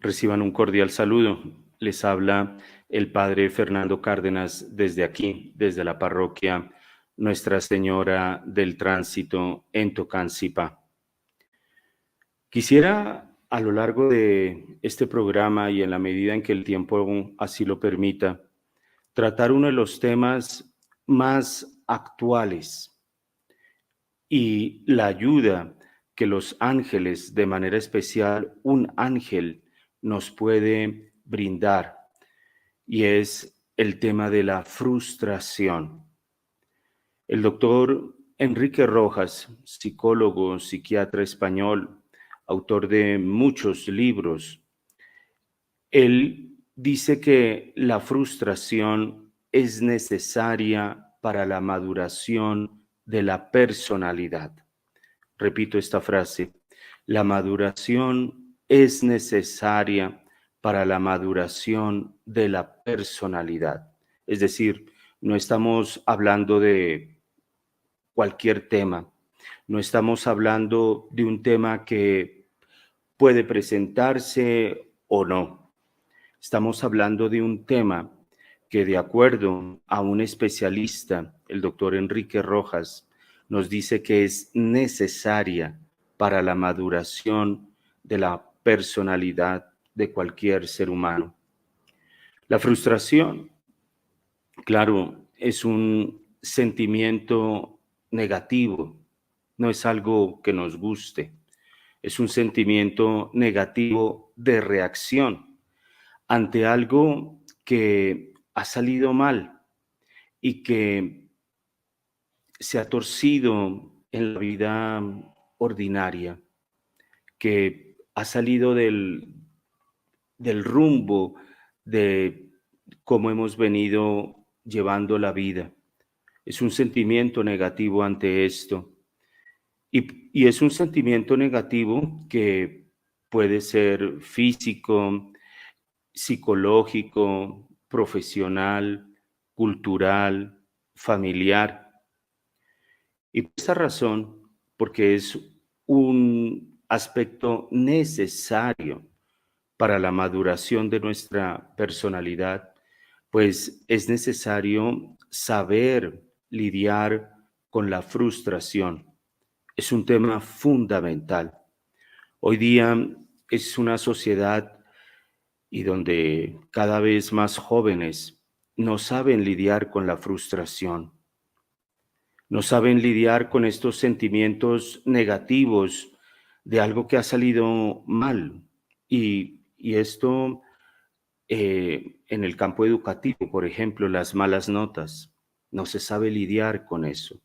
Reciban un cordial saludo. Les habla el Padre Fernando Cárdenas desde aquí, desde la parroquia Nuestra Señora del Tránsito en Tocancipá. Quisiera a lo largo de este programa y en la medida en que el tiempo así lo permita, tratar uno de los temas más actuales y la ayuda que los ángeles, de manera especial un ángel, nos puede brindar, y es el tema de la frustración. El doctor Enrique Rojas, psicólogo, psiquiatra español, autor de muchos libros, él dice que la frustración es necesaria para la maduración de la personalidad. Repito esta frase: la maduración es necesaria para la maduración de la personalidad. Es decir, no estamos hablando de cualquier tema, no estamos hablando de un tema que puede presentarse o no. Estamos hablando de un tema que, de acuerdo a un especialista, el doctor Enrique Rojas, nos dice que es necesaria para la maduración de la personalidad de cualquier ser humano. La frustración, claro, es un sentimiento negativo, no es algo que nos guste, es un sentimiento negativo de reacción ante algo que ha salido mal y que se ha torcido en la vida ordinaria, que ha salido del rumbo de cómo hemos venido llevando la vida. Es un sentimiento negativo ante esto. Y es un sentimiento negativo que puede ser físico, psicológico, profesional, cultural, familiar. Y por esa razón, porque es un aspecto necesario para la maduración de nuestra personalidad, pues es necesario saber lidiar con la frustración. Es un tema fundamental. Hoy día es una sociedad y donde cada vez más jóvenes no saben lidiar con la frustración, no saben lidiar con estos sentimientos negativos de algo que ha salido mal. Y esto en el campo educativo, por ejemplo, las malas notas, no se sabe lidiar con eso.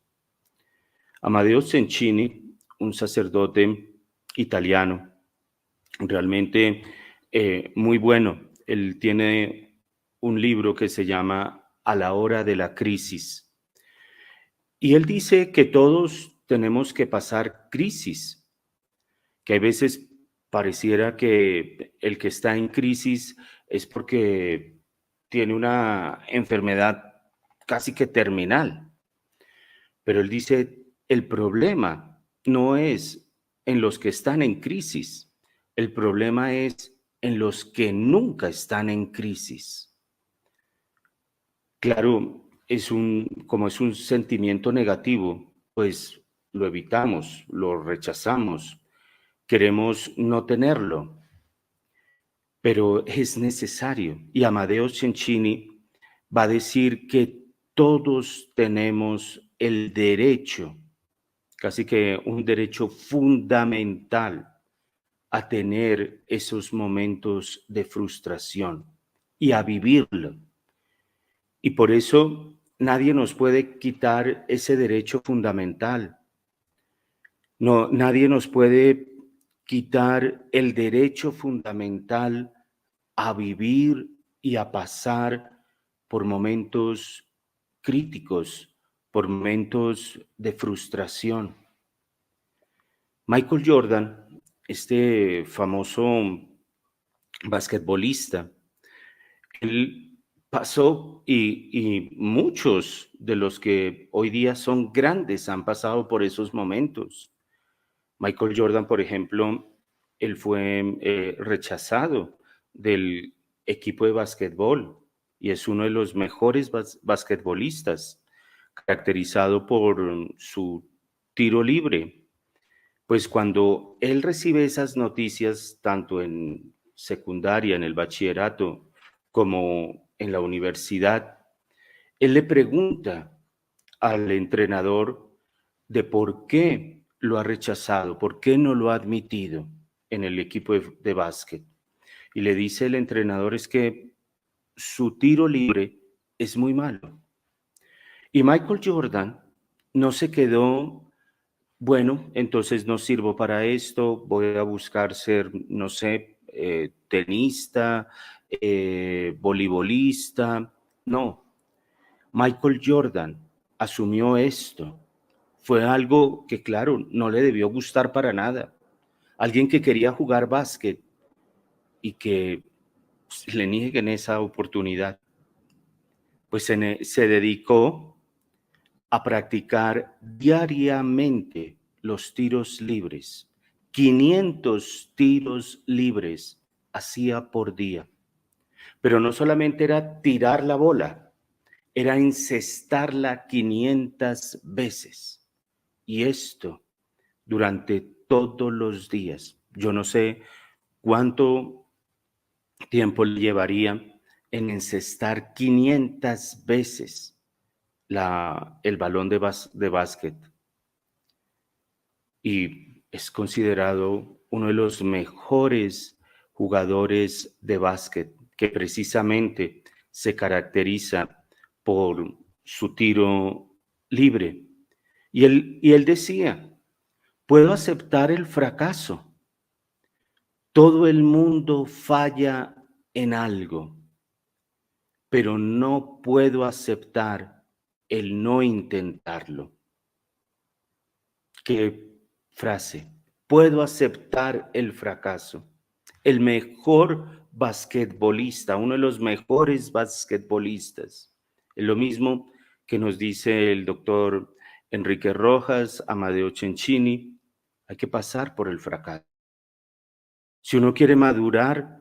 Amadeo Cencini, un sacerdote italiano, realmente muy bueno. Él tiene un libro que se llama A la hora de la crisis. Y él dice que todos tenemos que pasar crisis, que hay veces pareciera que el que está en crisis es porque tiene una enfermedad casi que terminal. Pero él dice, el problema no es en los que están en crisis, el problema es en los que nunca están en crisis. Claro, como es un sentimiento negativo, pues lo evitamos, lo rechazamos, queremos no tenerlo, pero es necesario. Y Amadeo Cencini va a decir que todos tenemos el derecho, casi que un derecho fundamental, a tener esos momentos de frustración y a vivirlo. Y por eso nadie nos puede quitar ese derecho fundamental. No, nadie nos puede quitar el derecho fundamental a vivir y a pasar por momentos críticos, por momentos de frustración. Michael Jordan, este famoso basquetbolista, él pasó y muchos de los que hoy día son grandes han pasado por esos momentos. Michael Jordan, por ejemplo, él fue rechazado del equipo de básquetbol y es uno de los mejores basquetbolistas, caracterizado por su tiro libre. Pues cuando él recibe esas noticias, tanto en secundaria, en el bachillerato, como en la universidad, él le pregunta al entrenador de por qué lo ha rechazado, por qué no lo ha admitido en el equipo de básquet. Y le dice el entrenador es que su tiro libre es muy malo. Y Michael Jordan no se quedó, bueno, entonces no sirvo para esto, voy a buscar ser, no sé, tenista, voleibolista. No, Michael Jordan asumió esto. Fue algo que, claro, no le debió gustar para nada. Alguien que quería jugar básquet y que le nieguen esa oportunidad, pues se dedicó a practicar diariamente los tiros libres. 500 tiros libres hacía por día. Pero no solamente era tirar la bola, era encestarla 500 veces. Y esto durante todos los días. Yo no sé cuánto tiempo le llevaría en encestar 500 veces el balón de básquet. Y es considerado uno de los mejores jugadores de básquet, que precisamente se caracteriza por su tiro libre. Y él decía, puedo aceptar el fracaso. Todo el mundo falla en algo, pero no puedo aceptar el no intentarlo. ¿Qué frase? Puedo aceptar el fracaso. El mejor basquetbolista, uno de los mejores basquetbolistas. Es lo mismo que nos dice el doctor Enrique Rojas, Amadeo Cencini, hay que pasar por el fracaso. Si uno quiere madurar,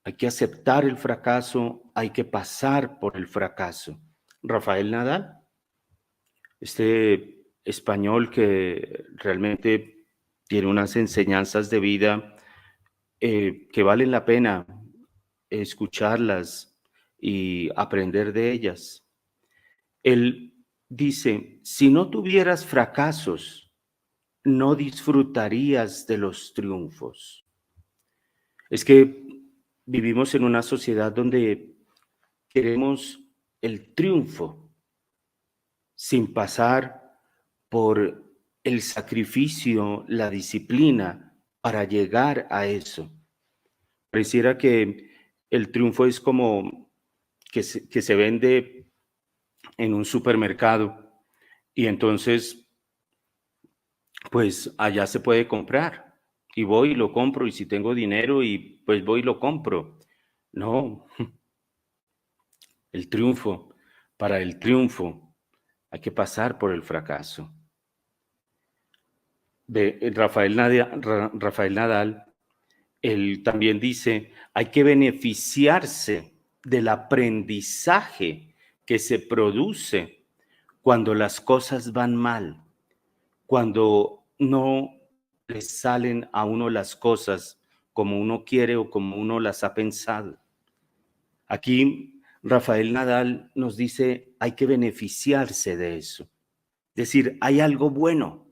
hay que aceptar el fracaso, hay que pasar por el fracaso. Rafael Nadal, este español que realmente tiene unas enseñanzas de vida que valen la pena escucharlas y aprender de ellas. Él dice, si no tuvieras fracasos, no disfrutarías de los triunfos. Es que vivimos en una sociedad donde queremos el triunfo sin pasar por el sacrificio, la disciplina para llegar a eso. Pareciera que el triunfo es como que se vende en un supermercado y entonces pues allá se puede comprar y voy y lo compro y si tengo dinero y pues voy y lo compro. No, el triunfo, para el triunfo hay que pasar por el fracaso. Rafael Nadal, él también dice, hay que beneficiarse del aprendizaje que se produce cuando las cosas van mal, cuando no le salen a uno las cosas como uno quiere o como uno las ha pensado. Aquí Rafael Nadal nos dice, hay que beneficiarse de eso. Es decir, hay algo bueno,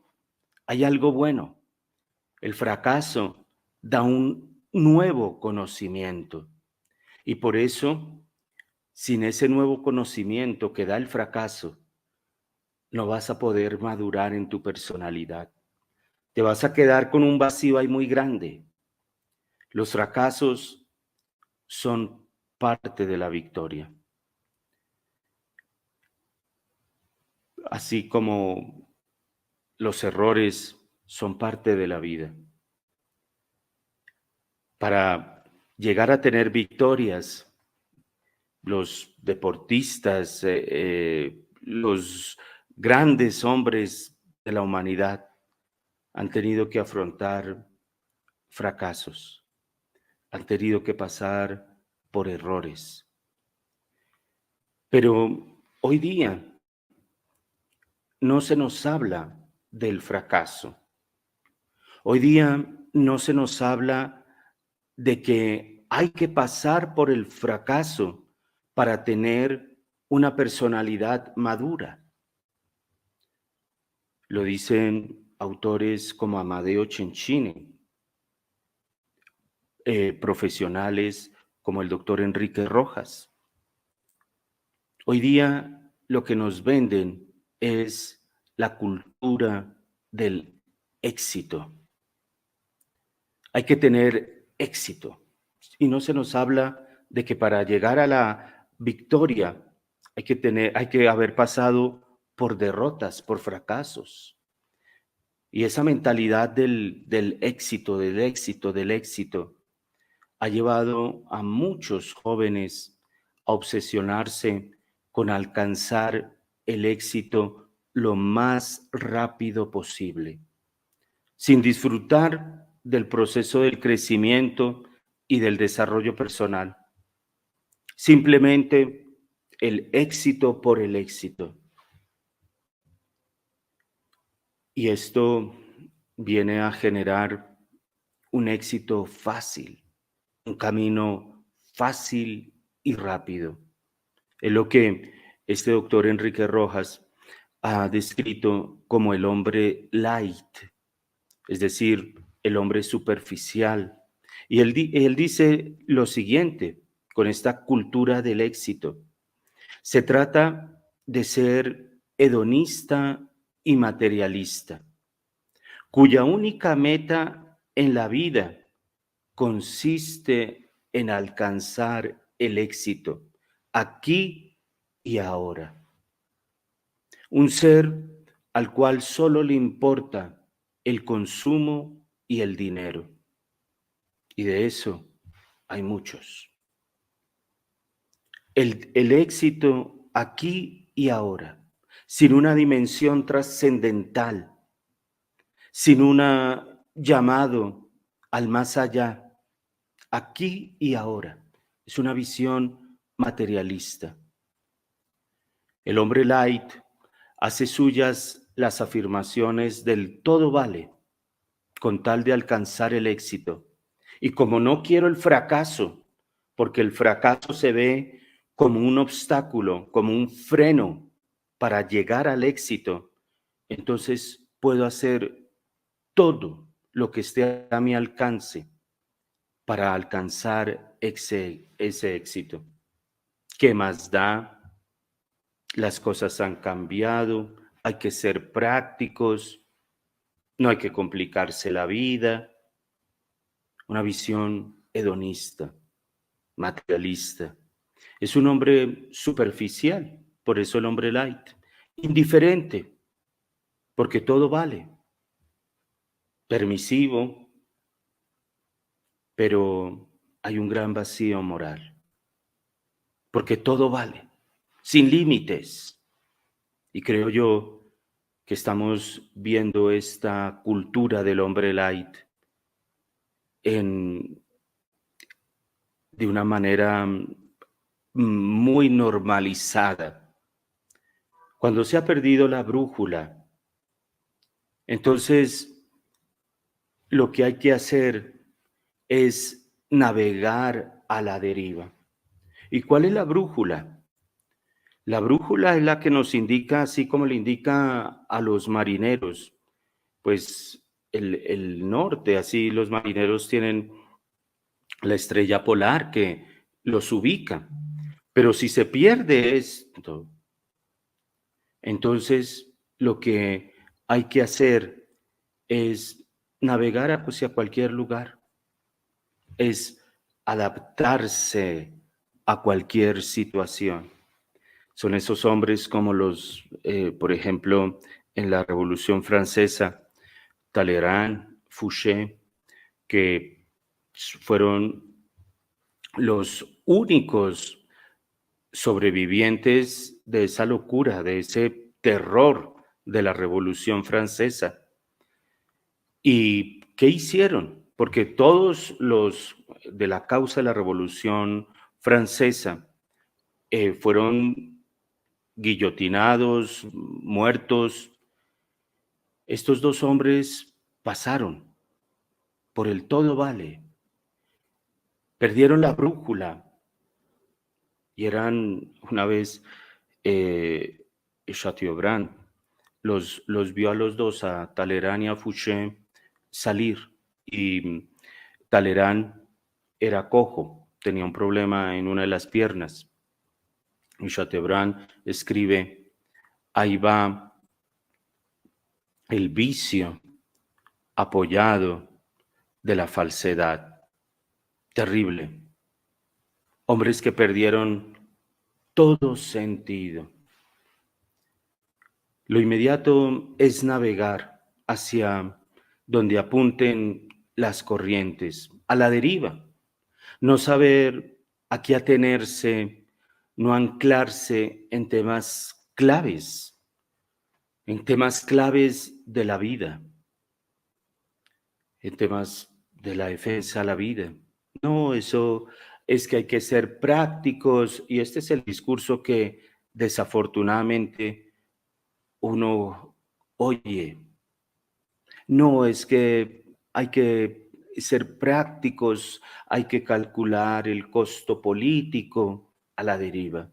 hay algo bueno. El fracaso da un nuevo conocimiento y por eso, sin ese nuevo conocimiento que da el fracaso, no vas a poder madurar en tu personalidad. Te vas a quedar con un vacío ahí muy grande. Los fracasos son parte de la victoria. Así como los errores son parte de la vida. Para llegar a tener victorias, los deportistas, los grandes hombres de la humanidad han tenido que afrontar fracasos. han tenido que pasar por errores. Pero hoy día no se nos habla del fracaso. Hoy día no se nos habla de que hay que pasar por el fracaso para tener una personalidad madura. Lo dicen autores como Amadeo Cencini, profesionales como el doctor Enrique Rojas. Hoy día lo que nos venden es la cultura del éxito. Hay que tener éxito. Y no se nos habla de que para llegar a la victoria hay que haber pasado por derrotas, por fracasos. Y esa mentalidad del éxito, del éxito, del éxito, ha llevado a muchos jóvenes a obsesionarse con alcanzar el éxito lo más rápido posible, sin disfrutar del proceso del crecimiento y del desarrollo personal. Simplemente el éxito por el éxito. Y esto viene a generar un éxito fácil, un camino fácil y rápido. Es lo que este doctor Enrique Rojas ha descrito como el hombre light, es decir, el hombre superficial. Y él dice lo siguiente con esta cultura del éxito. Se trata de ser hedonista y materialista, cuya única meta en la vida consiste en alcanzar el éxito aquí y ahora. Un ser al cual solo le importa el consumo y el dinero. Y de eso hay muchos. El éxito aquí y ahora, sin una dimensión trascendental, sin un llamado al más allá, aquí y ahora. Es una visión materialista. El hombre light hace suyas las afirmaciones del todo vale con tal de alcanzar el éxito. Y como no quiero el fracaso, porque el fracaso se ve como un obstáculo, como un freno para llegar al éxito, entonces puedo hacer todo lo que esté a mi alcance para alcanzar ese éxito. ¿Qué más da? Las cosas han cambiado, hay que ser prácticos, no hay que complicarse la vida. Una visión hedonista, materialista. Es un hombre superficial, por eso el hombre light. Indiferente, porque todo vale. Permisivo, pero hay un gran vacío moral, porque todo vale, sin límites. Y creo yo que estamos viendo esta cultura del hombre light de una manera muy normalizada. Cuando se ha perdido la brújula, entonces lo que hay que hacer es navegar a la deriva. ¿Y cuál es la brújula? La brújula es la que nos indica, así como le indica a los marineros, pues el norte, así los marineros tienen la estrella polar que los ubica. Pero si se pierde esto, entonces lo que hay que hacer es navegar hacia cualquier lugar, es adaptarse a cualquier situación. Son esos hombres como por ejemplo, en la Revolución Francesa, Talleyrand, Fouché, que fueron los únicos sobrevivientes de esa locura, de ese terror de la Revolución Francesa. ¿Y qué hicieron? porque todos los de la causa de la Revolución Francesa fueron guillotinados, muertos. Estos dos hombres pasaron por el todo vale, perdieron la brújula y eran una vez Chateaubriand los vio a los dos, a Talleyrand y a Fouché, salir y Talleyrand era cojo, tenía un problema en una de las piernas y Chateaubriand escribe, ahí va el vicio apoyado de la falsedad. Terrible. Hombres que perdieron todo sentido. Lo inmediato es navegar hacia donde apunten las corrientes, a la deriva. No saber a qué atenerse, no anclarse en temas claves de la vida, en temas de la defensa a la vida. No, eso es que hay que ser prácticos y este es el discurso que desafortunadamente uno oye. No, es que hay que ser prácticos, hay que calcular el costo político a la deriva.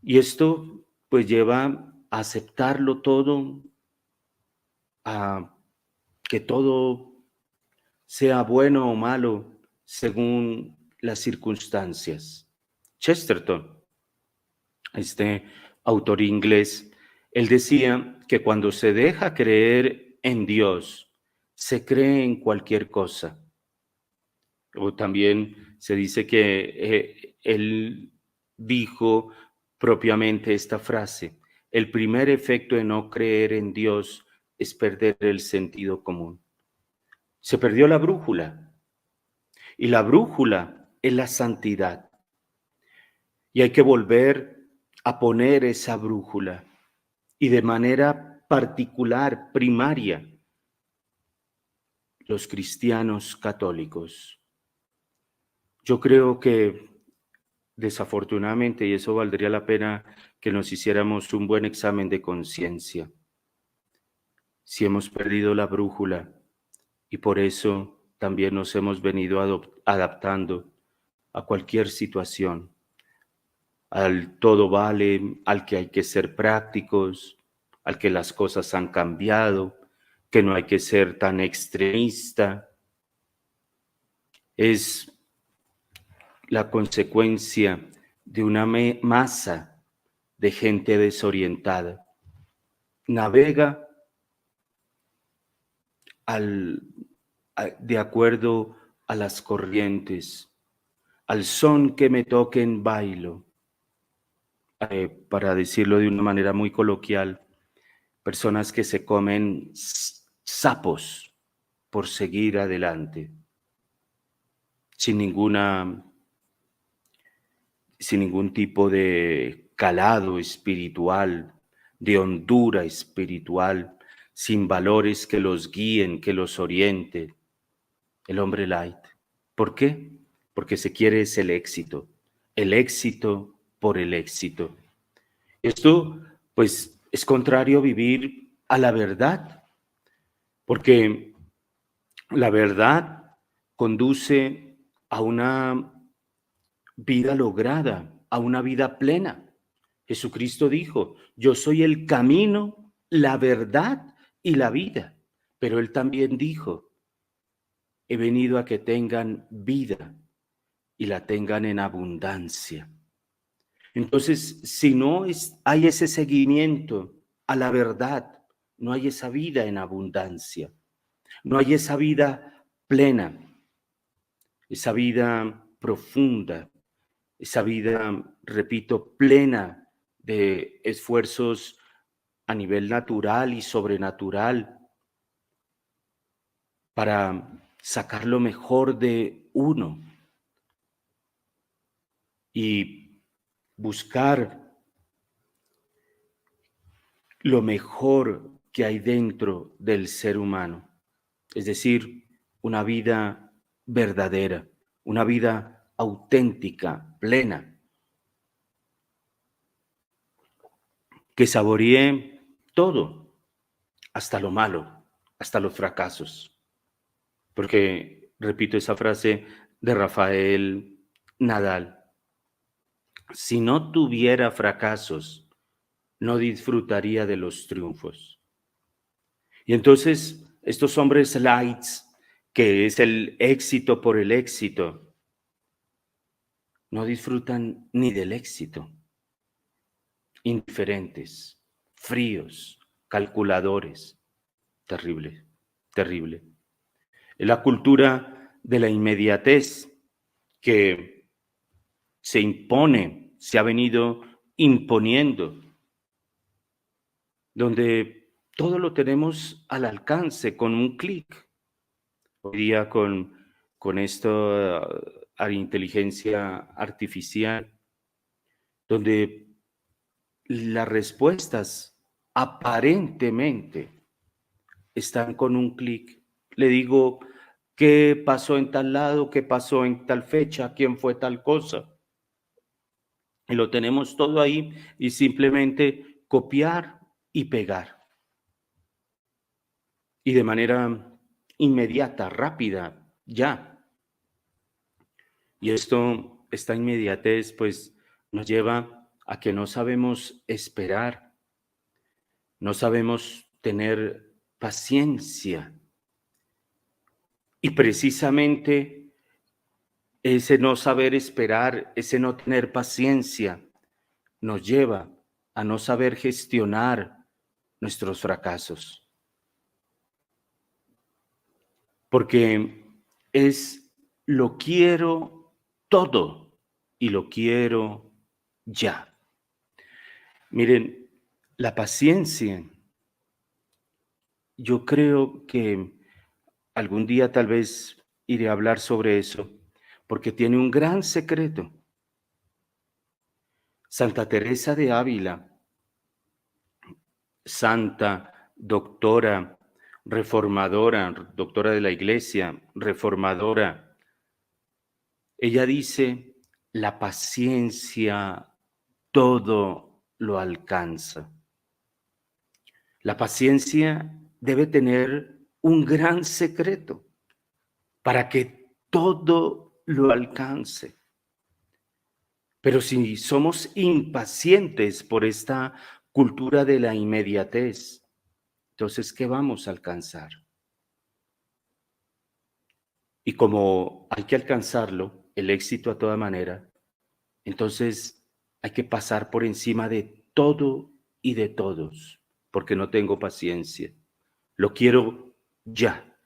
Y esto pues lleva a aceptarlo todo, a que todo sea bueno o malo según las circunstancias. Chesterton, este autor inglés, él decía que cuando se deja creer en Dios, se cree en cualquier cosa. O también se dice que él dijo propiamente esta frase, el primer efecto de no creer en Dios es perder el sentido común. Se perdió la brújula y la brújula es la santidad. Y hay que volver a poner esa brújula y de manera particular, primaria, los cristianos católicos. Yo creo que desafortunadamente, y eso valdría la pena que nos hiciéramos un buen examen de conciencia, si hemos perdido la brújula y por eso también nos hemos venido adaptando a cualquier situación, al todo vale, al que hay que ser prácticos, al que las cosas han cambiado, que no hay que ser tan extremista. Es la consecuencia de una masa de gente desorientada. Navega de acuerdo a las corrientes, al son que me toquen bailo. Para decirlo de una manera muy coloquial, personas que se comen sapos por seguir adelante, sin ningún tipo de calado espiritual, de hondura espiritual, sin valores que los guíen, que los orienten. El hombre light. ¿Por qué? Porque se quiere es el éxito por el éxito. Esto, pues, es contrario a vivir a la verdad, porque la verdad conduce a una vida lograda, a una vida plena. Jesucristo dijo, yo soy el camino, la verdad y la vida. Pero él también dijo, he venido a que tengan vida y la tengan en abundancia. Entonces, si no hay ese seguimiento a la verdad, no hay esa vida en abundancia, no hay esa vida plena, esa vida profunda, esa vida, repito, plena de esfuerzos a nivel natural y sobrenatural para sacar lo mejor de uno y buscar lo mejor que hay dentro del ser humano. Es decir, una vida verdadera, una vida auténtica, plena, que saboree todo, hasta lo malo, hasta los fracasos. Porque, repito esa frase de Rafael Nadal, si no tuviera fracasos, no disfrutaría de los triunfos. Y entonces, estos hombres lights, que es el éxito por el éxito, no disfrutan ni del éxito. Indiferentes, fríos, calculadores. Terrible, terrible. Es la cultura de la inmediatez que se impone, se ha venido imponiendo, donde todo lo tenemos al alcance con un clic. Hoy día con esto, a inteligencia artificial, donde las respuestas aparentemente están con un clic. Le digo qué pasó en tal lado, qué pasó en tal fecha, quién fue tal cosa. Y lo tenemos todo ahí y simplemente copiar y pegar. Y de manera inmediata, rápida, ya. Y esta inmediatez, pues, nos lleva a que no sabemos esperar, no sabemos tener paciencia. Y precisamente ese no saber esperar, ese no tener paciencia, nos lleva a no saber gestionar nuestros fracasos. Porque es lo quiero todo y lo quiero ya. Miren, la paciencia, yo creo que algún día tal vez iré a hablar sobre eso, porque tiene un gran secreto. Santa Teresa de Ávila, santa, doctora, reformadora, doctora de la Iglesia, reformadora, ella dice, la paciencia todo lo alcanza. La paciencia debe tener un gran secreto para que todo lo alcance. Pero si somos impacientes por esta cultura de la inmediatez, entonces, ¿qué vamos a alcanzar? Y como hay que alcanzarlo, el éxito a toda manera, entonces hay que pasar por encima de todo y de todos, porque no tengo paciencia. Lo quiero ya.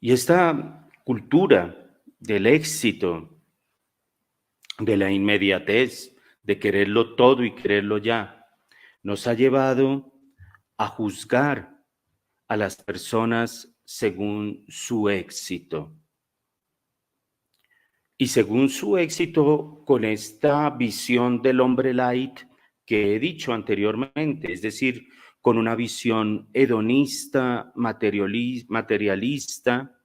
Y esta cultura del éxito, de la inmediatez, de quererlo todo y quererlo ya, nos ha llevado a juzgar a las personas según su éxito. Y según su éxito, con esta visión del hombre light que he dicho anteriormente, es decir, con una visión hedonista, materialista,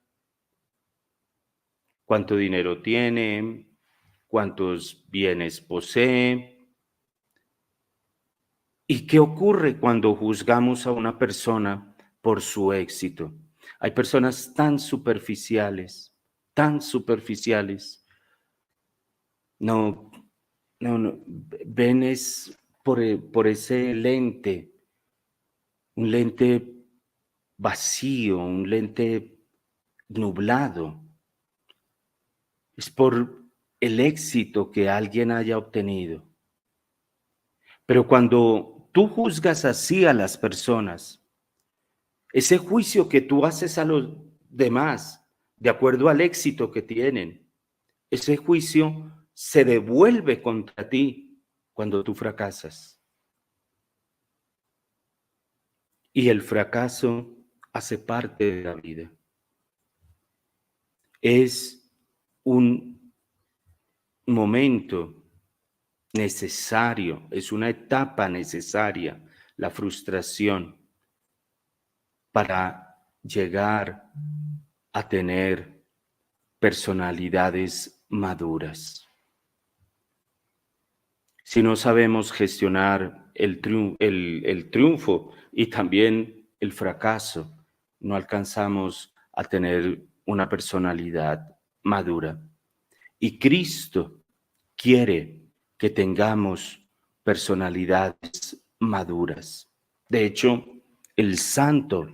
cuánto dinero tiene, cuántos bienes posee. ¿Y qué ocurre cuando juzgamos a una persona por su éxito? Hay personas tan superficiales. No, no, ven es por ese lente, un lente vacío, un lente nublado. Es por el éxito que alguien haya obtenido. Pero cuando tú juzgas así a las personas, ese juicio que tú haces a los demás de acuerdo al éxito que tienen, ese juicio se devuelve contra ti cuando tú fracasas. Y el fracaso hace parte de la vida. Es un momento necesario, es una etapa necesaria, la frustración, para llegar a tener personalidades maduras. Si no sabemos gestionar el triunfo y también el fracaso, no alcanzamos a tener una personalidad madura. Y Cristo quiere que tengamos personalidades maduras. De hecho, el santo,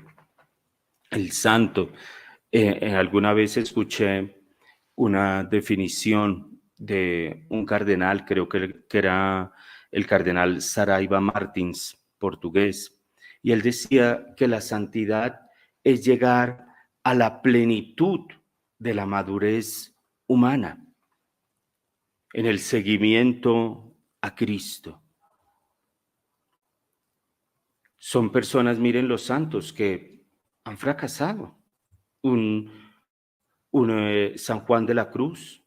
alguna vez escuché una definición de un cardenal, creo que era el cardenal Saraiva Martins, portugués, y él decía que la santidad es llegar a la plenitud de la madurez humana en el seguimiento a Cristo. Son personas, miren los santos, que han fracasado. Un San Juan de la Cruz,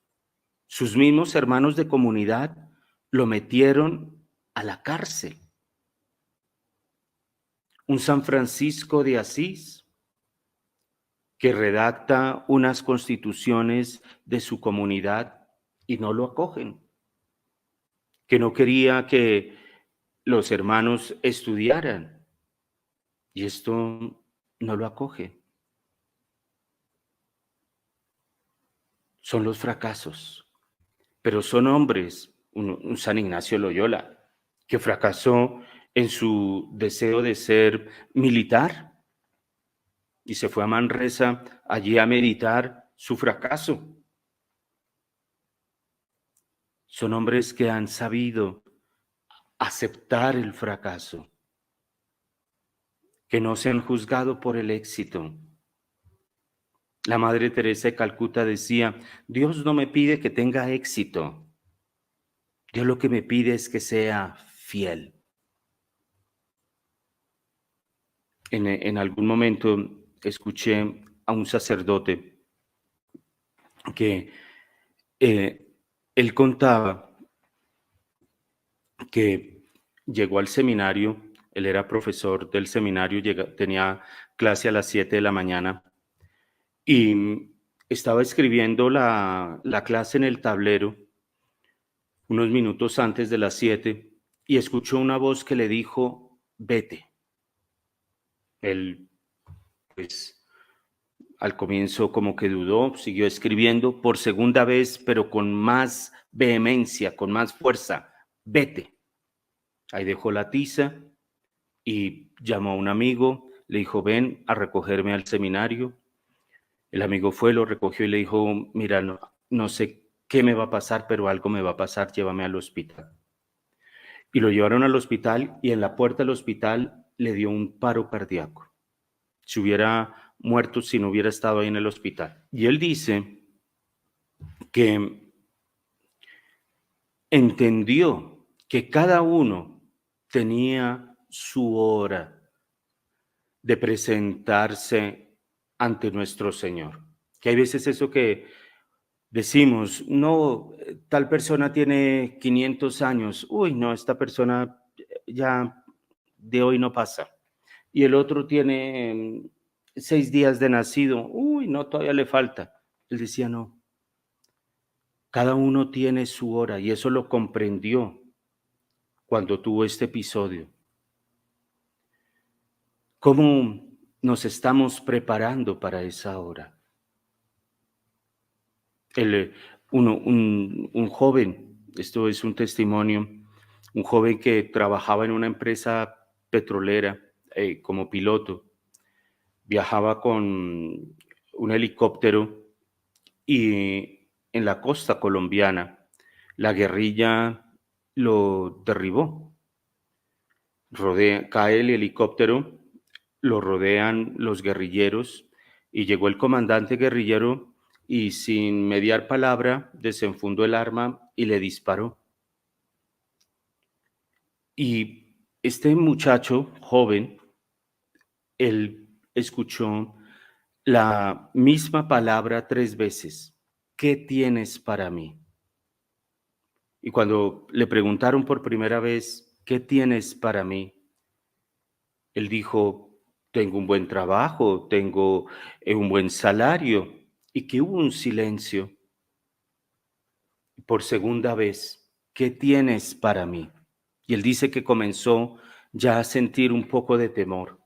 sus mismos hermanos de comunidad lo metieron a la cárcel. Un San Francisco de Asís, que redacta unas constituciones de su comunidad y no lo acogen, que no quería que los hermanos estudiaran y esto no lo acoge. Son los fracasos, pero son hombres, un San Ignacio Loyola, que fracasó en su deseo de ser militar y se fue a Manresa allí a meditar su fracaso. Son hombres que han sabido aceptar el fracaso, que no se han juzgado por el éxito. La Madre Teresa de Calcuta decía, Dios no me pide que tenga éxito, Dios lo que me pide es que sea fiel. En algún momento escuché a un sacerdote que él contaba que llegó al seminario, él era profesor del seminario, tenía clase a las 7 de la mañana y estaba escribiendo la clase en el tablero unos minutos antes de las 7 y escuchó una voz que le dijo, vete. Él, pues, al comienzo como que dudó, siguió escribiendo por segunda vez, pero con más vehemencia, con más fuerza, vete. Ahí dejó la tiza y llamó a un amigo, le dijo, ven a recogerme al seminario. El amigo fue, lo recogió y le dijo, mira, no sé qué me va a pasar, pero algo me va a pasar, llévame al hospital. Y lo llevaron al hospital y en la puerta del hospital le dio un paro cardíaco. Se hubiera muerto si no hubiera estado ahí en el hospital. Y él dice que entendió que cada uno tenía su hora de presentarse ante nuestro Señor. Que hay veces eso que decimos, no, tal persona tiene 500 años, uy, no, esta persona ya de hoy no pasa. Y el otro tiene 6 días de nacido, uy, no, todavía le falta. Él decía, no, cada uno tiene su hora y eso lo comprendió cuando tuvo este episodio. ¿Cómo nos estamos preparando para esa hora? Un joven, esto es un testimonio, un joven que trabajaba en una empresa petrolera como piloto, viajaba con un helicóptero y en la costa colombiana la guerrilla lo derribó. Cae el helicóptero, lo rodean los guerrilleros y llegó el comandante guerrillero y sin mediar palabra desenfundó el arma y le disparó. Y este muchacho joven, él escuchó la misma palabra 3 veces. ¿Qué tienes para mí? Y cuando le preguntaron por primera vez, ¿qué tienes para mí? Él dijo, tengo un buen trabajo, tengo un buen salario, y que hubo un silencio por segunda vez. ¿Qué tienes para mí? Y él dice que comenzó ya a sentir un poco de temor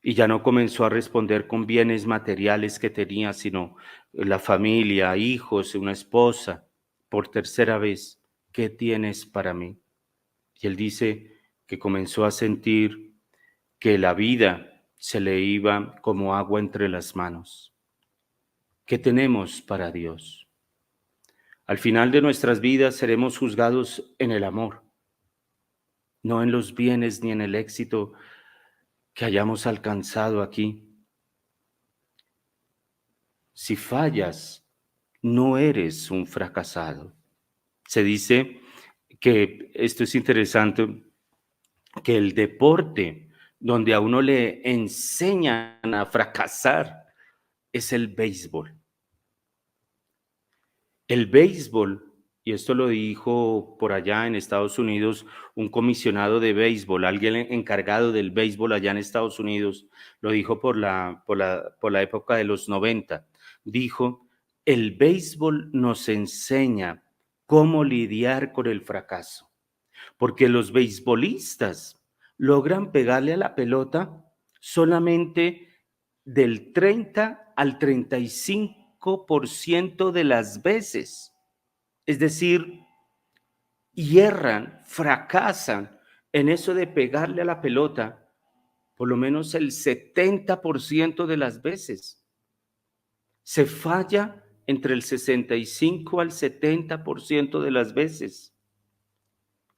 y ya no comenzó a responder con bienes materiales que tenía, sino la familia, hijos, una esposa. Por tercera vez, ¿qué tienes para mí? Y él dice que comenzó a sentir que la vida se le iba como agua entre las manos. ¿Qué tenemos para Dios? Al final de nuestras vidas seremos juzgados en el amor, no en los bienes ni en el éxito que hayamos alcanzado aquí. Si fallas, no eres un fracasado. Se dice que esto es interesante, que el deporte donde a uno le enseñan a fracasar es el béisbol. El béisbol, y esto lo dijo por allá en Estados Unidos un comisionado de béisbol, alguien encargado del béisbol allá en Estados Unidos, lo dijo por la época de los 90. Dijo, el béisbol nos enseña cómo lidiar con el fracaso, porque los beisbolistas logran pegarle a la pelota solamente del 30 al 35% de las veces. Es decir, hierran, fracasan en eso de pegarle a la pelota por lo menos el 70% de las veces. Se falla entre el 65 al 70% de las veces.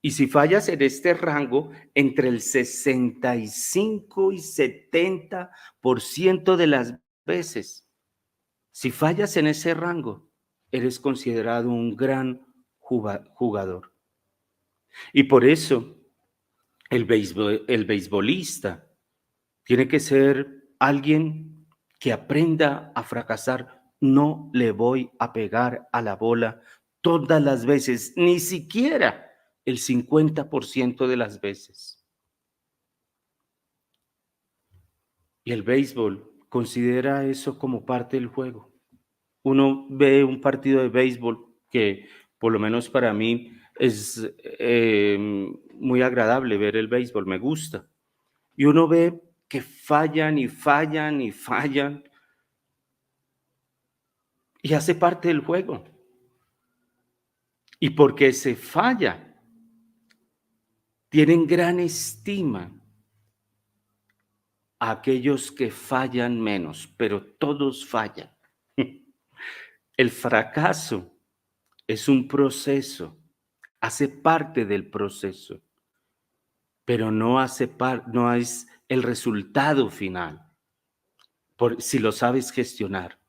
Y si fallas en este rango, entre el 65 y 70% de las veces, si fallas en ese rango, eres considerado un gran jugador. Y por eso el beisbolista tiene que ser alguien que aprenda a fracasar. No le voy a pegar a la bola todas las veces, ni siquiera el 50% de las veces. Y el béisbol considera eso como parte del juego. Uno ve un partido de béisbol que, por lo menos para mí, es muy agradable ver el béisbol, me gusta. Y uno ve que fallan y fallan y fallan y hace parte del juego. Y porque se falla, tienen gran estima a aquellos que fallan menos, pero todos fallan. El fracaso es un proceso, hace parte del proceso, pero no es el resultado final, si lo sabes gestionar.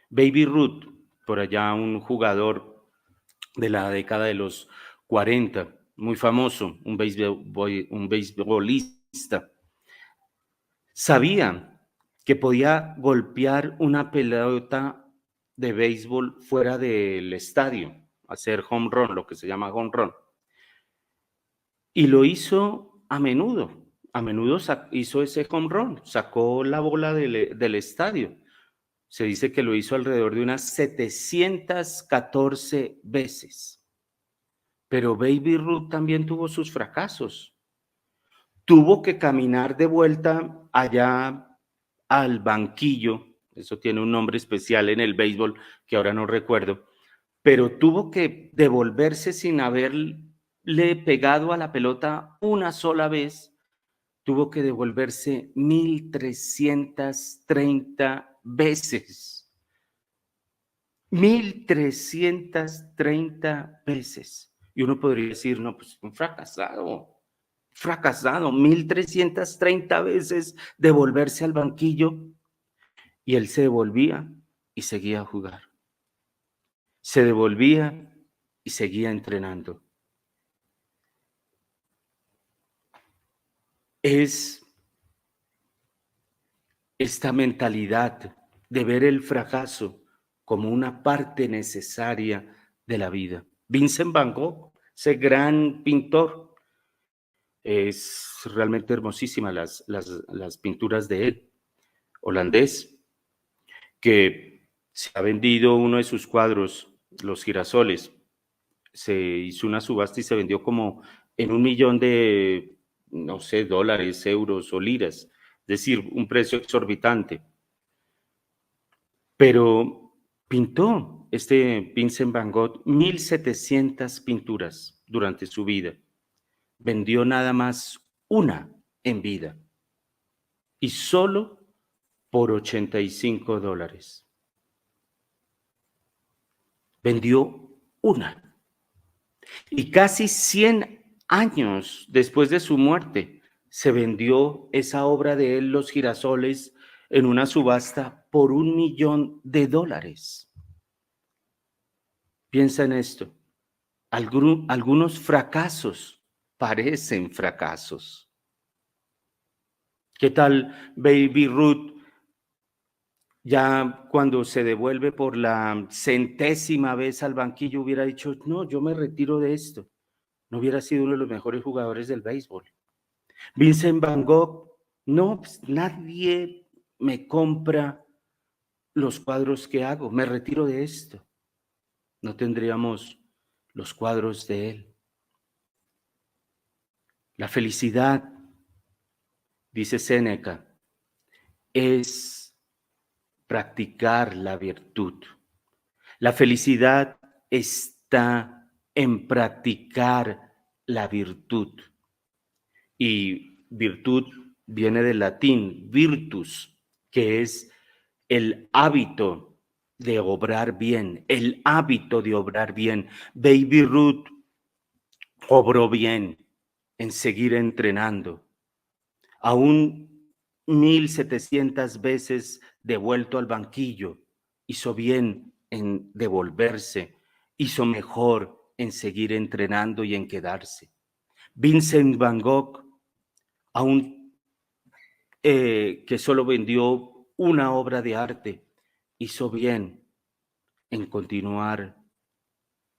Baby Ruth, por allá un jugador de la década de los 40, muy famoso, un beisbolista, sabía que podía golpear una pelota de béisbol fuera del estadio, hacer home run, lo que se llama home run. Y lo hizo a menudo hizo ese home run, sacó la bola del estadio. Se dice que lo hizo alrededor de unas 714 veces. Pero Baby Ruth también tuvo sus fracasos. Tuvo que caminar de vuelta allá al banquillo, eso tiene un nombre especial en el béisbol que ahora no recuerdo, pero tuvo que devolverse sin haberle pegado a la pelota una sola vez, tuvo que devolverse 1330 veces. 1330 veces. Y uno podría decir, no, pues un fracasado, 1330 veces devolverse al banquillo. Y él se devolvía y seguía a jugar. Se devolvía y seguía entrenando. Es esta mentalidad de ver el fracaso como una parte necesaria de la vida. Vincent Van Gogh, ese gran pintor, Es realmente hermosísima las pinturas de él, holandés, que se ha vendido uno de sus cuadros, Los girasoles. Se hizo una subasta y se vendió como en 1.000.000 de, no sé, dólares, euros o liras. Es decir, un precio exorbitante. Pero pintó este Vincent Van Gogh 1.700 pinturas durante su vida. Vendió nada más una en vida y solo por $85. Vendió una. Y casi 100 años después de su muerte se vendió esa obra de él, Los girasoles, en una subasta por $1.000.000. Piensa en esto. Algunos fracasos parecen fracasos. ¿Qué tal Baby Ruth? Ya cuando se devuelve por la 100ª vez al banquillo hubiera dicho, no, yo me retiro de esto. No hubiera sido uno de los mejores jugadores del béisbol. Vincent Van Gogh, no, pues, nadie me compra los cuadros que hago, me retiro de esto. No tendríamos los cuadros de él. La felicidad, dice Séneca, es practicar la virtud. La felicidad está en practicar la virtud. Y virtud viene del latín virtus, que es el hábito de obrar bien, el hábito de obrar bien. Baby Ruth obró bien en seguir entrenando. Aún 1.700 veces devuelto al banquillo, hizo bien en devolverse, hizo mejor en seguir entrenando y en quedarse. Vincent Van Gogh, aún que solo vendió una obra de arte, hizo bien en continuar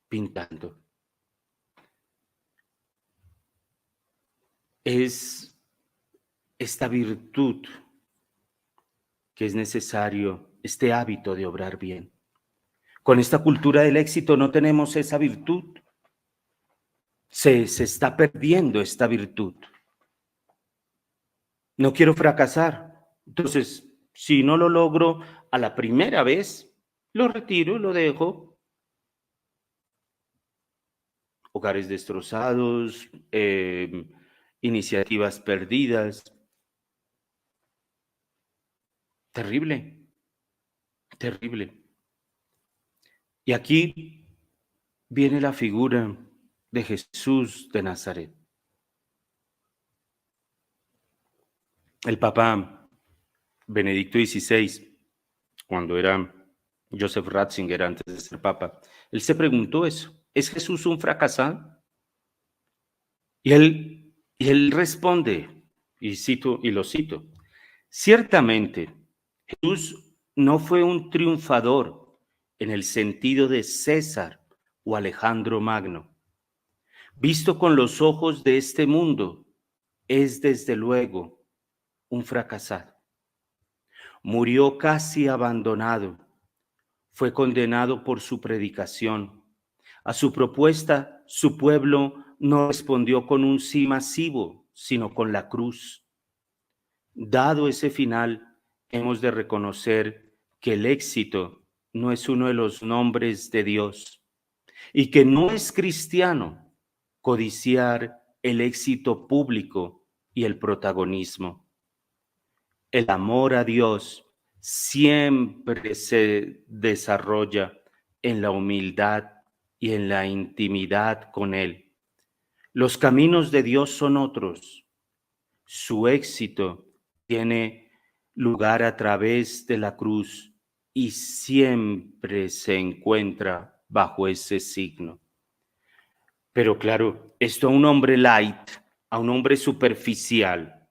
pintando. Es esta virtud que es necesario, este hábito de obrar bien. Con esta cultura del éxito no tenemos esa virtud. Se está perdiendo esta virtud. No quiero fracasar. Entonces, si no lo logro a la primera vez, lo retiro, lo dejo. Hogares destrozados, iniciativas perdidas. Terrible, terrible. Y aquí viene la figura de Jesús de Nazaret. El Papa Benedicto XVI, cuando era Joseph Ratzinger, antes de ser Papa, él se preguntó eso, ¿es Jesús un fracasado? Y él responde, y lo cito, ciertamente Jesús no fue un triunfador en el sentido de César o Alejandro Magno. Visto con los ojos de este mundo, es desde luego un fracasado. Murió casi abandonado, fue condenado por su predicación. A su propuesta, su pueblo no respondió con un sí masivo, sino con la cruz. Dado ese final, hemos de reconocer que el éxito no es uno de los nombres de Dios y que no es cristiano codiciar el éxito público y el protagonismo. El amor a Dios siempre se desarrolla en la humildad y en la intimidad con Él. Los caminos de Dios son otros. Su éxito tiene lugar a través de la cruz y siempre se encuentra bajo ese signo. Pero claro, esto a un hombre light, a un hombre superficial,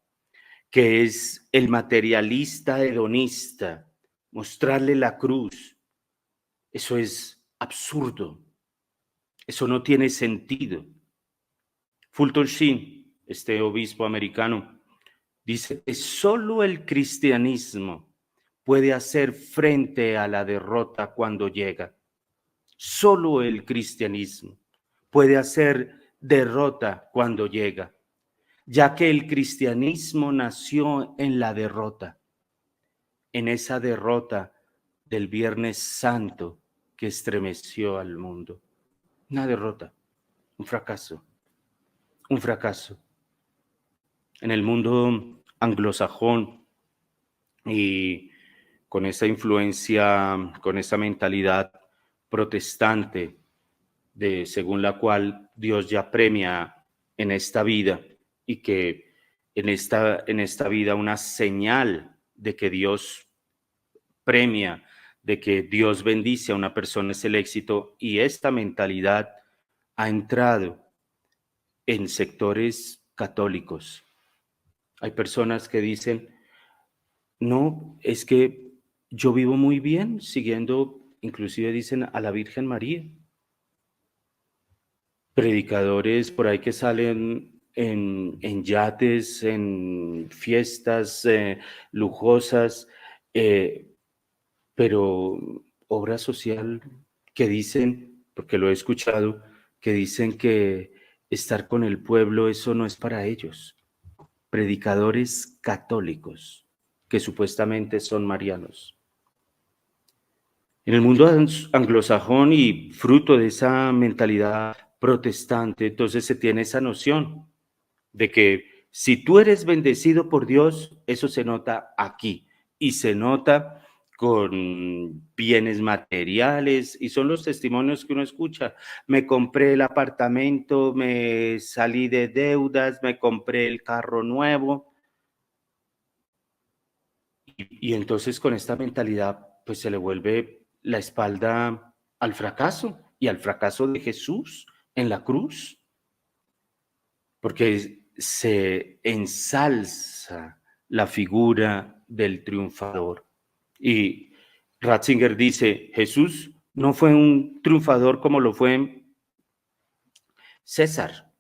que es el materialista hedonista, mostrarle la cruz, eso es absurdo, eso no tiene sentido. Fulton Sheen, este obispo americano, dice que solo el cristianismo puede hacer frente a la derrota cuando llega. Solo el cristianismo puede hacer derrota cuando llega, ya que el cristianismo nació en la derrota, en esa derrota del Viernes Santo que estremeció al mundo. Una derrota, un fracaso, un fracaso. En el mundo anglosajón y con esa influencia, con esa mentalidad protestante, según la cual Dios ya premia en esta vida y que en esta vida una señal de que Dios premia, de que Dios bendice a una persona es el éxito, y esta mentalidad ha entrado en sectores católicos. Hay personas que dicen, no, es que yo vivo muy bien siguiendo, inclusive dicen, a la Virgen María. Predicadores por ahí que salen en yates, en fiestas lujosas, eh, pero obra social que dicen, porque lo he escuchado, que dicen que estar con el pueblo, eso no es para ellos. Predicadores católicos que supuestamente son marianos. En el mundo anglosajón y fruto de esa mentalidad protestante, entonces se tiene esa noción de que si tú eres bendecido por Dios, eso se nota aquí y se nota con bienes materiales, y son los testimonios que uno escucha. Me compré el apartamento, me salí de deudas, me compré el carro nuevo. Y entonces con esta mentalidad, pues se le vuelve la espalda al fracaso y al fracaso de Jesús en la cruz, porque se ensalza la figura del triunfador. Y Ratzinger dice, Jesús no fue un triunfador como lo fue César,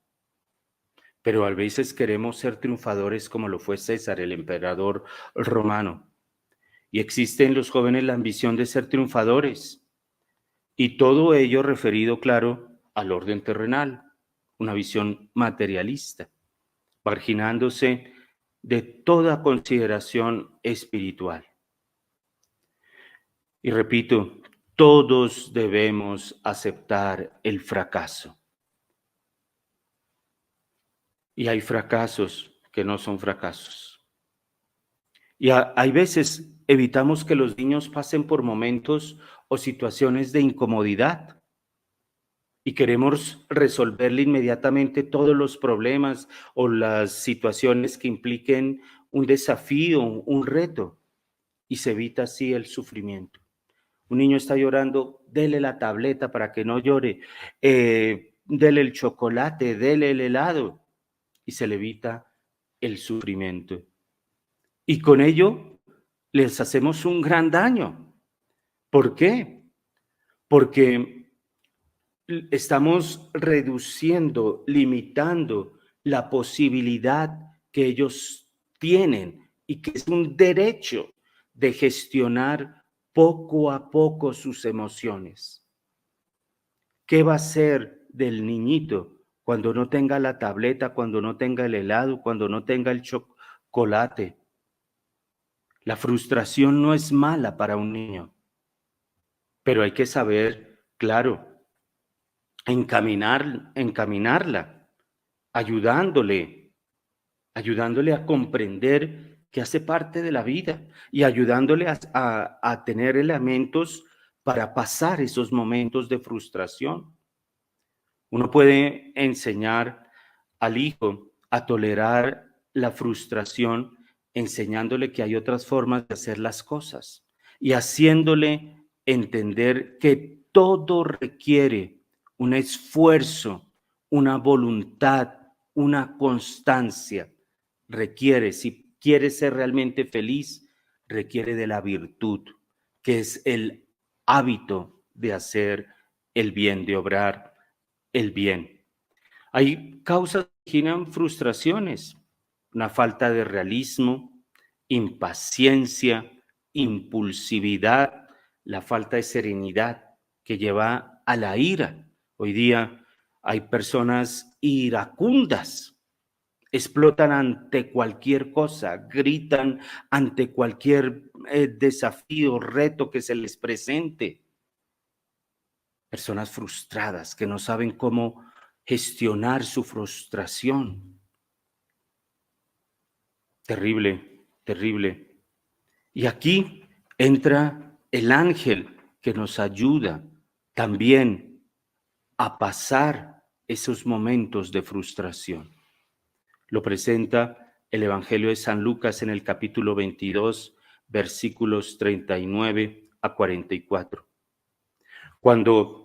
pero a veces queremos ser triunfadores como lo fue César, el emperador romano. Y existe en los jóvenes la ambición de ser triunfadores, y todo ello referido, claro, al orden terrenal, una visión materialista, marginándose de toda consideración espiritual. Y repito, todos debemos aceptar el fracaso. Y hay fracasos que no son fracasos. Y hay veces evitamos que los niños pasen por momentos o situaciones de incomodidad y queremos resolverle inmediatamente todos los problemas o las situaciones que impliquen un desafío, un reto, y se evita así el sufrimiento. Un niño está llorando, dele la tableta para que no llore, dele el chocolate, dele el helado, y se le evita el sufrimiento. Y con ello les hacemos un gran daño. ¿Por qué? Porque estamos reduciendo, limitando la posibilidad que ellos tienen y que es un derecho de gestionar poco a poco sus emociones. ¿Qué va a ser del niñito cuando no tenga la tableta, cuando no tenga el helado, cuando no tenga el chocolate? La frustración no es mala para un niño, pero hay que saber, claro, encaminarla, ayudándole a comprender que hace parte de la vida y ayudándole a tener elementos para pasar esos momentos de frustración. Uno puede enseñar al hijo a tolerar la frustración enseñándole que hay otras formas de hacer las cosas y haciéndole entender que todo requiere un esfuerzo, una voluntad, una constancia. Requiere, si quiere ser realmente feliz, requiere de la virtud, que es el hábito de hacer el bien, de obrar el bien. Hay causas que originan frustraciones, una falta de realismo, impaciencia, impulsividad, la falta de serenidad que lleva a la ira. Hoy día hay personas iracundas, explotan ante cualquier cosa, gritan ante cualquier desafío, reto que se les presente. Personas frustradas que no saben cómo gestionar su frustración. Terrible, terrible. Y aquí entra el ángel que nos ayuda también a pasar esos momentos de frustración. Lo presenta el Evangelio de San Lucas en el capítulo 22, versículos 39 a 44. Cuando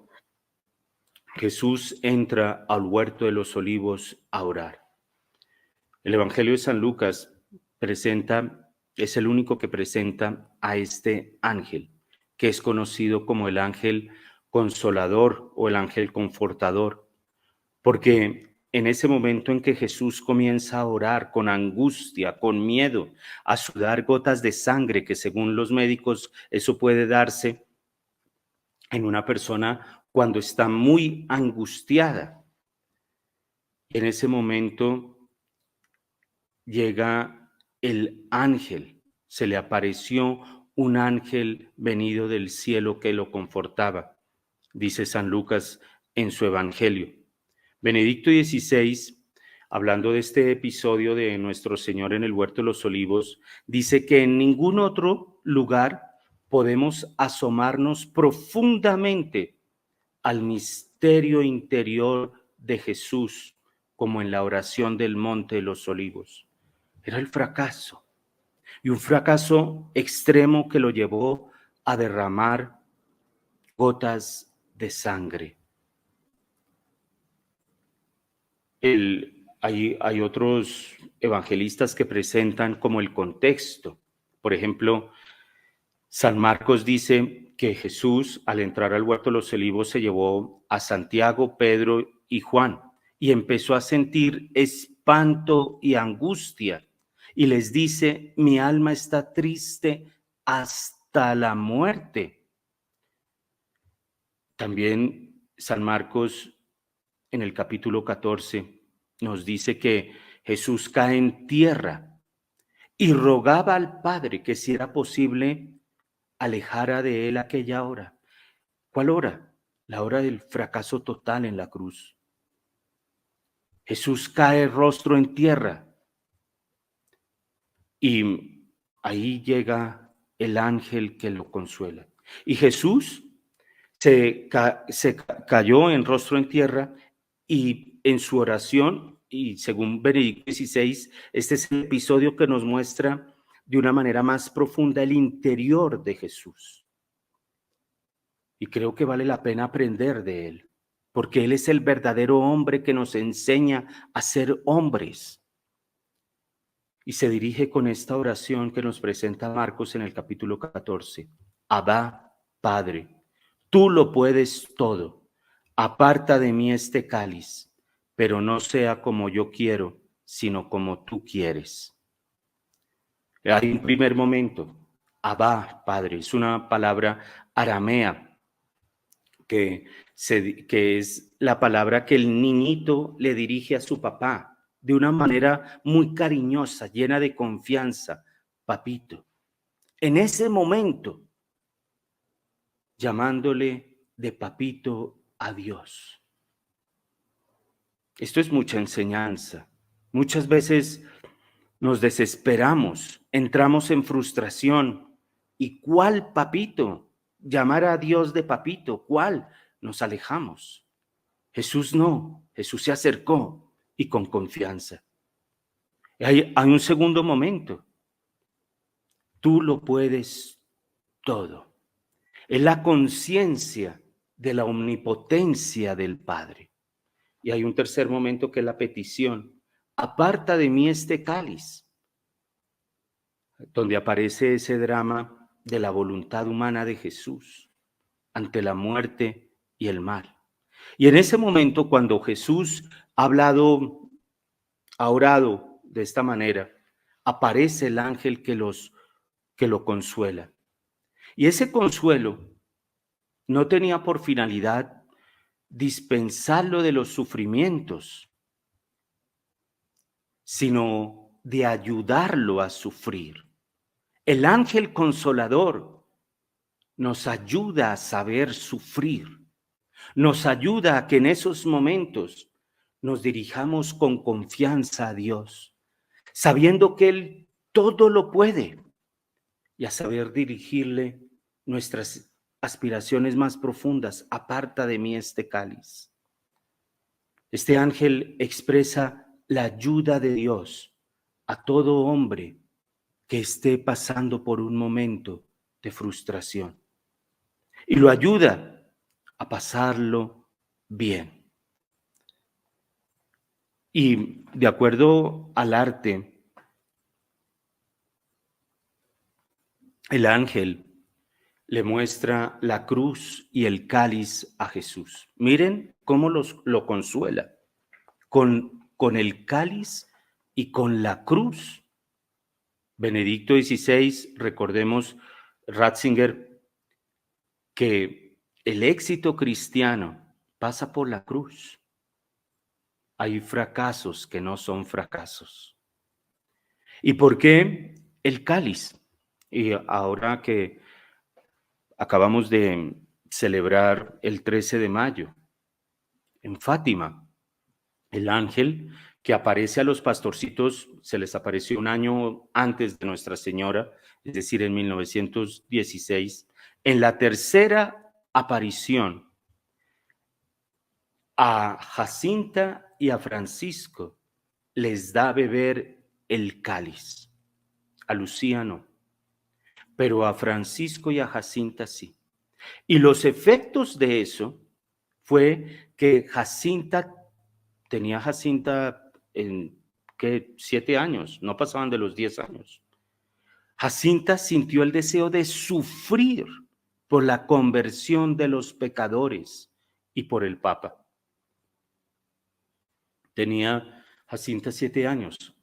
Jesús entra al huerto de los olivos a orar. El Evangelio de San Lucas es el único que presenta a este ángel, que es conocido como el ángel consolador o el ángel confortador, porque en ese momento en que Jesús comienza a orar con angustia, con miedo, a sudar gotas de sangre, que según los médicos eso puede darse en una persona cuando está muy angustiada. En ese momento llega el ángel, se le apareció un ángel venido del cielo que lo confortaba, dice San Lucas en su Evangelio. Benedicto XVI, hablando de este episodio de Nuestro Señor en el Huerto de los Olivos, dice que en ningún otro lugar podemos asomarnos profundamente al misterio interior de Jesús, como en la oración del Monte de los Olivos. Era el fracaso, y un fracaso extremo que lo llevó a derramar gotas de sangre. Hay otros evangelistas que presentan como el contexto. Por ejemplo, San Marcos dice que Jesús, al entrar al huerto de los olivos, se llevó a Santiago, Pedro y Juan y empezó a sentir espanto y angustia. Y les dice, mi alma está triste hasta la muerte. También San Marcos, en el capítulo 14, nos dice que Jesús cae en tierra y rogaba al Padre que si era posible alejara de él aquella hora. ¿Cuál hora? La hora del fracaso total en la cruz. Jesús cae rostro en tierra y ahí llega el ángel que lo consuela. Y Jesús se cayó en rostro en tierra y en su oración, y según Benedicto XVI, este es el episodio que nos muestra de una manera más profunda el interior de Jesús. Y creo que vale la pena aprender de él, porque él es el verdadero hombre que nos enseña a ser hombres. Y se dirige con esta oración que nos presenta Marcos en el capítulo 14. Abba, Padre, tú lo puedes todo. Aparta de mí este cáliz, pero no sea como yo quiero, sino como tú quieres. Hay un primer momento. Abba, Padre, es una palabra aramea que es la palabra que el niñito le dirige a su papá de una manera muy cariñosa, llena de confianza. Papito. En ese momento, llamándole de papito a Dios. Esto es mucha enseñanza. Muchas veces nos desesperamos, entramos en frustración. ¿Y cuál papito? Llamar a Dios de papito, ¿cuál? Nos alejamos. Jesús no, Jesús se acercó y con confianza. Hay un segundo momento. Tú lo puedes todo. Es la conciencia de la omnipotencia del Padre. Y hay un tercer momento que es la petición. Aparta de mí este cáliz, donde aparece ese drama de la voluntad humana de Jesús ante la muerte y el mal. Y en ese momento, cuando Jesús ha hablado, ha orado de esta manera, aparece el ángel que lo consuela. Y ese consuelo no tenía por finalidad dispensarlo de los sufrimientos, sino de ayudarlo a sufrir. El ángel consolador nos ayuda a saber sufrir, nos ayuda a que en esos momentos nos dirijamos con confianza a Dios, sabiendo que Él todo lo puede, y a saber dirigirle nuestras aspiraciones más profundas. Aparta de mí este cáliz. Este ángel expresa la ayuda de Dios a todo hombre que esté pasando por un momento de frustración, y lo ayuda a pasarlo bien. Y de acuerdo al arte, el ángel le muestra la cruz y el cáliz a Jesús. Miren cómo lo consuela con el cáliz y con la cruz. Benedicto XVI, recordemos, Ratzinger, que el éxito cristiano pasa por la cruz. Hay fracasos que no son fracasos. ¿Y por qué el cáliz? Y ahora que acabamos de celebrar el 13 de mayo, en Fátima, el ángel que aparece a los pastorcitos, se les apareció un año antes de Nuestra Señora, es decir, en 1916. En la tercera aparición a Jacinta y a Francisco les da a beber el cáliz. A Lucía no, pero a Francisco y a Jacinta sí. Y los efectos de eso fue que tenía Jacinta en, ¿qué? 7 años, no pasaban de los 10 años. Jacinta sintió el deseo de sufrir por la conversión de los pecadores y por el Papa. Tenía Jacinta 7 años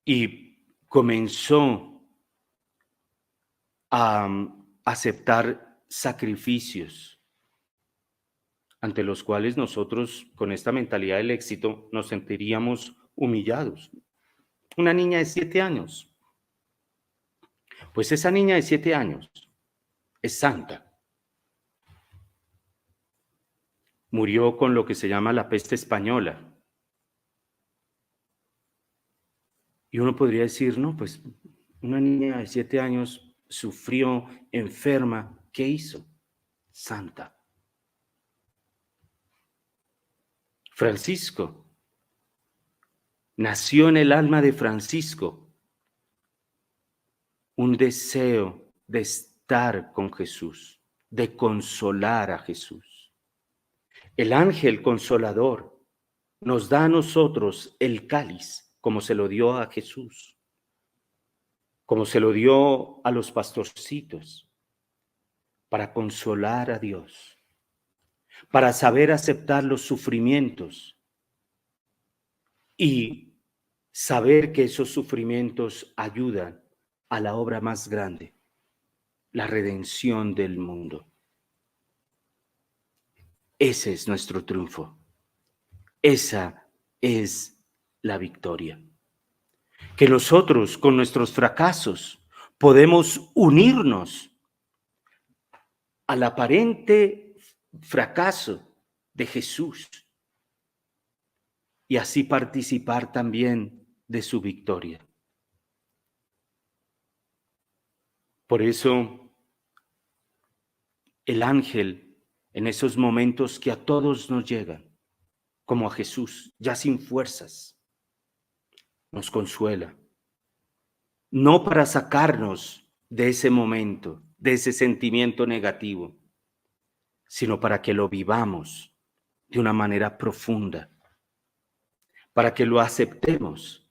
y comenzó a aceptar sacrificios ante los cuales nosotros, con esta mentalidad del éxito, nos sentiríamos humillados. Una niña de 7 años. Pues esa niña de 7 años es santa. Murió con lo que se llama la peste española. Y uno podría decir, no, pues una niña de 7 años sufrió, enferma, ¿qué hizo? Santa. Francisco. Nació en el alma de Francisco un deseo de estar con Jesús, de consolar a Jesús. El ángel consolador nos da a nosotros el cáliz, como se lo dio a Jesús, como se lo dio a los pastorcitos, para consolar a Dios, para saber aceptar los sufrimientos y saber que esos sufrimientos ayudan a la obra más grande, la redención del mundo. Ese es nuestro triunfo. Esa es la victoria. Que nosotros, con nuestros fracasos, podemos unirnos al aparente fracaso de Jesús y así participar también de su victoria. Por eso, el ángel, en esos momentos que a todos nos llegan, como a Jesús, ya sin fuerzas, nos consuela. No para sacarnos de ese momento, de ese sentimiento negativo, sino para que lo vivamos de una manera profunda, para que lo aceptemos,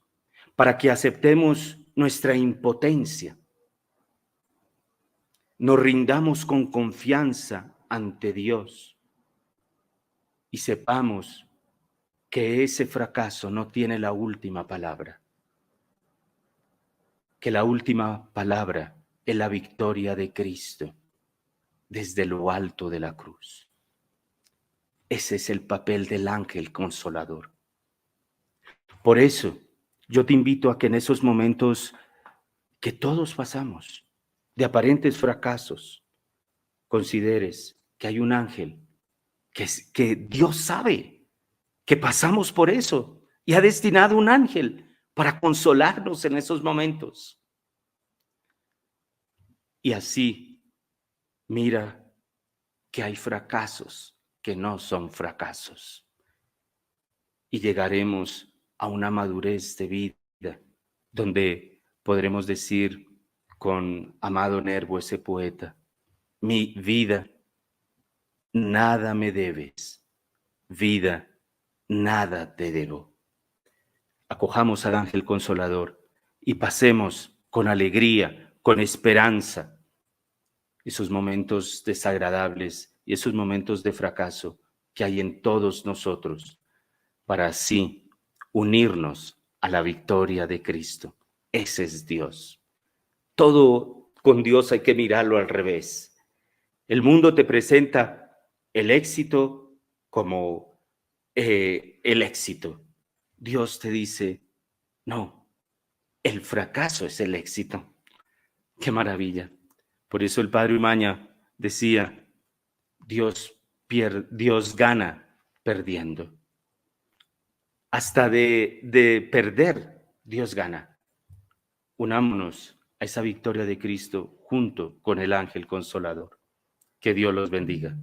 para que aceptemos nuestra impotencia, nos rindamos con confianza ante Dios y sepamos que ese fracaso no tiene la última palabra, que la última palabra es la victoria de Cristo desde lo alto de la cruz. Ese es el papel del ángel consolador. Por eso, yo te invito a que en esos momentos que todos pasamos, de aparentes fracasos, consideres que hay un ángel, que Dios sabe que pasamos por eso y ha destinado un ángel para consolarnos en esos momentos. Y así, mira que hay fracasos que no son fracasos. Y llegaremos a una madurez de vida, donde podremos decir con Amado Nervo, ese poeta: mi vida, nada me debes, vida, nada te debo. Acojamos al ángel consolador y pasemos con alegría, con esperanza, esos momentos desagradables y esos momentos de fracaso que hay en todos nosotros, para así unirnos a la victoria de Cristo. Ese es Dios. Todo con Dios hay que mirarlo al revés. El mundo te presenta el éxito como el éxito. Dios te dice, no, el fracaso es el éxito. ¡Qué maravilla! Por eso el padre Umaña decía, Dios gana perdiendo. Hasta de perder, Dios gana. Unámonos a esa victoria de Cristo junto con el ángel consolador. Que Dios los bendiga.